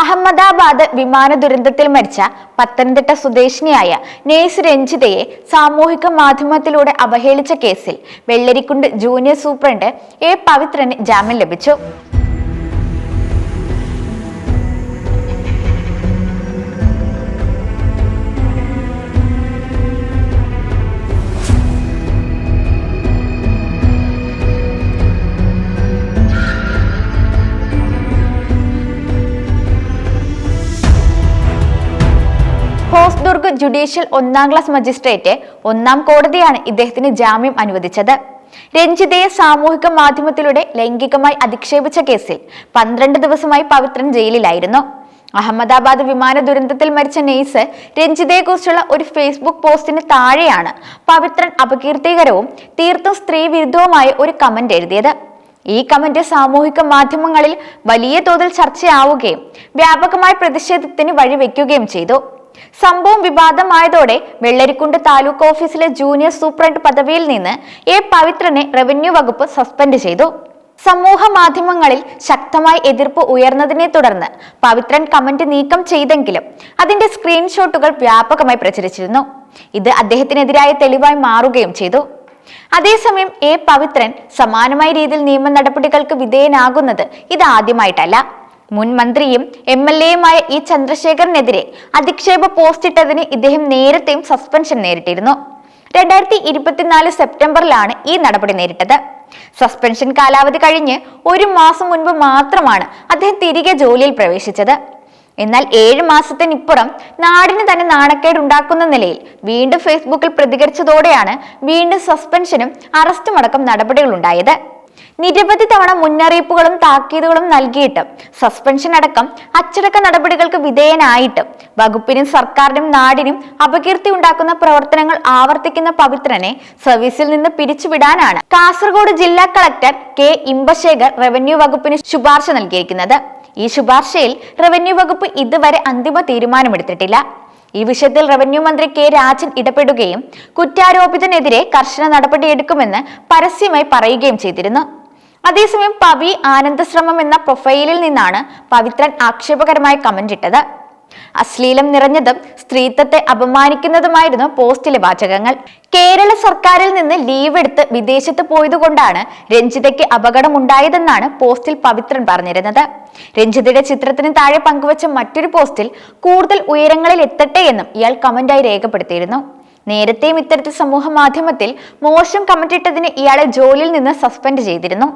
അഹമ്മദാബാദ് വിമാന ദുരന്തത്തിൽ മരിച്ച പത്തനംതിട്ട സ്വദേശിനിയായ നേഴ്സ് രഞ്ജിതയെ സാമൂഹിക മാധ്യമത്തിലൂടെ അവഹേളിച്ച കേസിൽ വെള്ളരിക്കുണ്ട് ജൂനിയർ സൂപ്രണ്ട് എ പവിത്രന് ജാമ്യം ലഭിച്ചു. ഹോസ്ദുർഗ് ജുഡീഷ്യൽ 1ാം ക്ലാസ് മജിസ്ട്രേറ്റ് 1ാം കോടതിയാണ് ഇദ്ദേഹത്തിന് ജാമ്യം അനുവദിച്ചത്. രഞ്ജിതയെ സാമൂഹിക മാധ്യമത്തിലൂടെ ലൈംഗികമായി അധിക്ഷേപിച്ച കേസിൽ 12 ദിവസമായി പവിത്രൻ ജയിലിലായിരുന്നു. അഹമ്മദാബാദ് വിമാന ദുരന്തത്തിൽ മരിച്ച നേഴ്സ് രഞ്ജിതയെക്കുറിച്ചുള്ള ഒരു ഫേസ്ബുക്ക് പോസ്റ്റിന് താഴെയാണ് പവിത്രൻ അപകീർത്തികരവും തീർത്തും സ്ത്രീ വിരുദ്ധവുമായ ഒരു കമന്റ് എഴുതിയത്. ഈ കമന്റ് സാമൂഹിക മാധ്യമങ്ങളിൽ വലിയ തോതിൽ ചർച്ചയാവുകയും വ്യാപകമായ പ്രതിഷേധത്തിന് വഴിവെക്കുകയും ചെയ്തു. സംഭവം വിവാദമായതോടെ വെള്ളരിക്കുണ്ട് താലൂക്ക് ഓഫീസിലെ ജൂനിയർ സൂപ്രണ്ട് പദവിയിൽ നിന്ന് എ പവിത്രനെ റവന്യൂ വകുപ്പ് സസ്പെൻഡ് ചെയ്തു. സമൂഹ മാധ്യമങ്ങളിൽ ശക്തമായ എതിർപ്പ് ഉയർന്നതിനെ തുടർന്ന് പവിത്രൻ കമന്റ് നീക്കം ചെയ്തെങ്കിലും അതിന്റെ സ്ക്രീൻഷോട്ടുകൾ വ്യാപകമായി പ്രചരിച്ചിരുന്നു. ഇത് അദ്ദേഹത്തിനെതിരായ തെളിവായി മാറുകയും ചെയ്തു. അതേസമയം എ പവിത്രൻ സമാനമായ രീതിയിൽ നിയമ നടപടികൾക്ക് വിധേയനാകുന്നത് ഇതാദ്യമായിട്ടല്ല. മുൻ മന്ത്രിയും MLA-യുമായ ഇ ചന്ദ്രശേഖരനെതിരെ അധിക്ഷേപ പോസ്റ്റിട്ടതിന് ഇദ്ദേഹം നേരത്തെയും സസ്പെൻഷൻ നേരിട്ടിരുന്നു. 2024 സെപ്റ്റംബറിലാണ് ഈ നടപടി നേരിട്ടത്. സസ്പെൻഷൻ കാലാവധി കഴിഞ്ഞ് 1 മാസം മുൻപ് മാത്രമാണ് അദ്ദേഹം തിരികെ ജോലിയിൽ പ്രവേശിച്ചത്. എന്നാൽ 7 മാസത്തിനിപ്പുറം നാടിന് തന്നെ നാണക്കേടുണ്ടാക്കുന്ന നിലയിൽ വീണ്ടും ഫേസ്ബുക്കിൽ പ്രതികരിച്ചതോടെയാണ് വീണ്ടും സസ്പെൻഷനും അറസ്റ്റും അടക്കം നടപടികൾ ഉണ്ടായത്. നിരവധി തവണ മുന്നറിയിപ്പുകളും താക്കീതുകളും നൽകിയിട്ടും സസ്പെൻഷൻ അടക്കം അച്ചടക്ക നടപടികൾക്ക് വിധേയനായിട്ടും വകുപ്പിനും സർക്കാരിനും നാടിനും അപകീർത്തി ഉണ്ടാക്കുന്ന പ്രവർത്തനങ്ങൾ ആവർത്തിക്കുന്ന പവിത്രനെ സർവീസിൽ നിന്ന് പിരിച്ചുവിടാനാണ് കാസർഗോഡ് ജില്ലാ കളക്ടർ കെ ഇമ്പശേഖർ റവന്യൂ വകുപ്പിന് ശുപാർശ നൽകിയിരിക്കുന്നത്. ഈ ശുപാർശയിൽ റവന്യൂ വകുപ്പ് ഇതുവരെ അന്തിമ തീരുമാനമെടുത്തിട്ടില്ല. ഈ വിഷയത്തിൽ റവന്യൂ മന്ത്രി കെ രാജൻ ഇടപെടുകയും കുറ്റാരോപിതനെതിരെ കർശന നടപടിയെടുക്കുമെന്ന് പരസ്യമായി പറയുകയും ചെയ്തിരുന്നു. അതേസമയം പവി ആനന്ദശ്രമം എന്ന പ്രൊഫൈലിൽ നിന്നാണ് പവിത്രൻ ആക്ഷേപകരമായ കമന്റ് ഇട്ടത്. അശ്ലീലം നിറഞ്ഞതും സ്ത്രീത്വത്തെ അപമാനിക്കുന്നതുമായിരുന്നു പോസ്റ്റിലെ വാചകങ്ങൾ. കേരള സർക്കാരിൽ നിന്ന് ലീവ് എടുത്ത് വിദേശത്ത് പോയതുകൊണ്ടാണ് രഞ്ജിതയ്ക്ക് അപകടമുണ്ടായതെന്നാണ് പോസ്റ്റിൽ പവിത്രൻ പറഞ്ഞിരുന്നത്. രഞ്ജിതയുടെ ചിത്രത്തിന് താഴെ പങ്കുവച്ച മറ്റൊരു പോസ്റ്റിൽ കൂടുതൽ ഉയരങ്ങളിൽ എത്തട്ടെ എന്നും ഇയാൾ കമന്റായി രേഖപ്പെടുത്തിയിരുന്നു. നേരത്തെയും ഇത്തരത്തിൽ സമൂഹ മാധ്യമത്തിൽ മോശം കമന്റ് ഇട്ടതിന് ഇയാളെ ജോലിയിൽ നിന്ന് സസ്പെൻഡ് ചെയ്തിരുന്നു.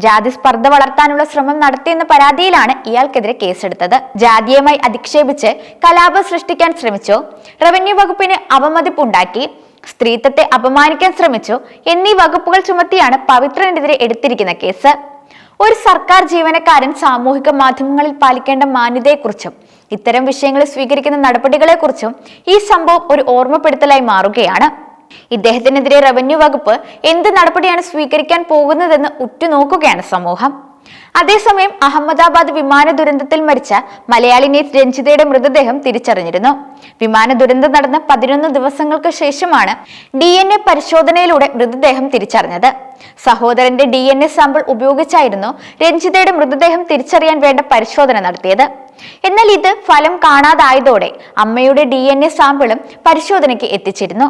ജാതി സ്പർദ്ധ വളർത്താനുള്ള ശ്രമം നടത്തിയെന്ന പരാതിയിലാണ് ഇയാൾക്കെതിരെ കേസെടുത്തത്. ജാതീയമായി അധിക്ഷേപിച്ച് കലാപം സൃഷ്ടിക്കാൻ ശ്രമിച്ചു, റവന്യൂ വകുപ്പിന് അവമതിപ്പുണ്ടാക്കി, സ്ത്രീത്വത്തെ അപമാനിക്കാൻ ശ്രമിച്ചു എന്നീ വകുപ്പുകൾ ചുമത്തിയാണ് പവിത്രനെതിരെ എടുത്തിരിക്കുന്ന കേസ്. ഒരു സർക്കാർ ജീവനക്കാരൻ സാമൂഹിക മാധ്യമങ്ങളിൽ പാലിക്കേണ്ട മാന്യതയെക്കുറിച്ചും ഇത്തരം വിഷയങ്ങളിൽ സ്വീകരിക്കുന്ന നടപടികളെക്കുറിച്ചും ഈ സംഭവം ഒരു ഓർമ്മപ്പെടുത്തലായി മാറുകയാണ്. ഇദ്ദേഹത്തിനെതിരെ റവന്യൂ വകുപ്പ് എന്ത് നടപടിയാണ് സ്വീകരിക്കാൻ പോകുന്നതെന്ന് ഉറ്റുനോക്കുകയാണ് സമൂഹം. അതേസമയം അഹമ്മദാബാദ് വിമാന ദുരന്തത്തിൽ മരിച്ച മലയാളി നേഴ്സ് രഞ്ജിതയുടെ മൃതദേഹം തിരിച്ചറിഞ്ഞിരുന്നു. വിമാന ദുരന്തം നടന്ന് 11 ദിവസങ്ങൾക്ക് ശേഷമാണ് DNA പരിശോധനയിലൂടെ മൃതദേഹം തിരിച്ചറിഞ്ഞത്. സഹോദരന്റെ DNA സാമ്പിൾ ഉപയോഗിച്ചായിരുന്നു രഞ്ജിതയുടെ മൃതദേഹം തിരിച്ചറിയാൻ വേണ്ട പരിശോധന നടത്തിയത്. എന്നാൽ ഇത് ഫലം കാണാതായതോടെ അമ്മയുടെ DNA സാമ്പിളും പരിശോധനയ്ക്ക് എത്തിച്ചിരുന്നു.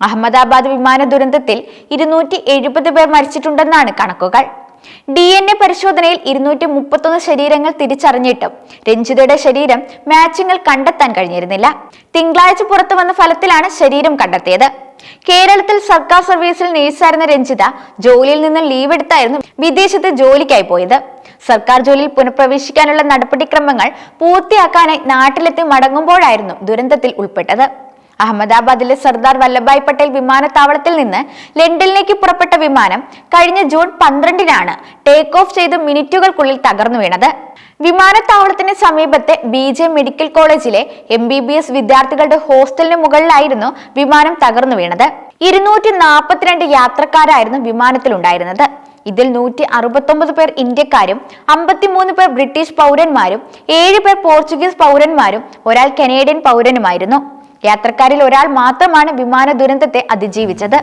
അഹമ്മദാബാദ് വിമാന ദുരന്തത്തിൽ 270 പേർ മരിച്ചിട്ടുണ്ടെന്നാണ് കണക്കുകൾ. DNA പരിശോധനയിൽ 231 ശരീരങ്ങൾ തിരിച്ചറിഞ്ഞിട്ടും രഞ്ജിതയുടെ ശരീരം മാച്ചിങ്ങിൽ കണ്ടെത്താൻ കഴിഞ്ഞിരുന്നില്ല. തിങ്കളാഴ്ച പുറത്തു വന്ന ഫലത്തിലാണ് ശരീരം കണ്ടെത്തിയത്. കേരളത്തിൽ സർക്കാർ സർവീസിൽ നേഴ്സായിരുന്ന രഞ്ജിത ജോലിയിൽ നിന്ന് ലീവ് എടുത്തായിരുന്നു വിദേശത്ത് ജോലിക്കായി പോയത്. സർക്കാർ ജോലിയിൽ പുനഃപ്രവേശിക്കാനുള്ള നടപടിക്രമങ്ങൾ പൂർത്തിയാക്കാനായി നാട്ടിലെത്തി മടങ്ങുമ്പോഴായിരുന്നു ദുരന്തത്തിൽ ഉൾപ്പെട്ടത്. അഹമ്മദാബാദിലെ സർദാർ വല്ലഭായ് പട്ടേൽ വിമാനത്താവളത്തിൽ നിന്ന് ലണ്ടനിലേക്ക് പുറപ്പെട്ട വിമാനം കഴിഞ്ഞ ജൂൺ 12-നാണ് ടേക്ക് ഓഫ് ചെയ്ത് മിനിറ്റുകൾക്കുള്ളിൽ തകർന്നു വീണത്. വിമാനത്താവളത്തിന് സമീപത്തെ BJ മെഡിക്കൽ കോളേജിലെ MBBS വിദ്യാർത്ഥികളുടെ ഹോസ്റ്റലിന് മുകളിലായിരുന്നു വിമാനം തകർന്നു വീണത്. 242 യാത്രക്കാരായിരുന്നു വിമാനത്തിലുണ്ടായിരുന്നത്. ഇതിൽ 169 പേർ ഇന്ത്യക്കാരും 53 പേർ ബ്രിട്ടീഷ് പൗരന്മാരും 7 പേർ പോർച്ചുഗീസ് പൗരന്മാരും ഒരാൾ കനേഡിയൻ പൗരനുമായിരുന്നു. യാത്രക്കാരിൽ ഒരാൾ മാത്രമാണ് വിമാന ദുരന്തത്തെ അതിജീവിച്ചത്.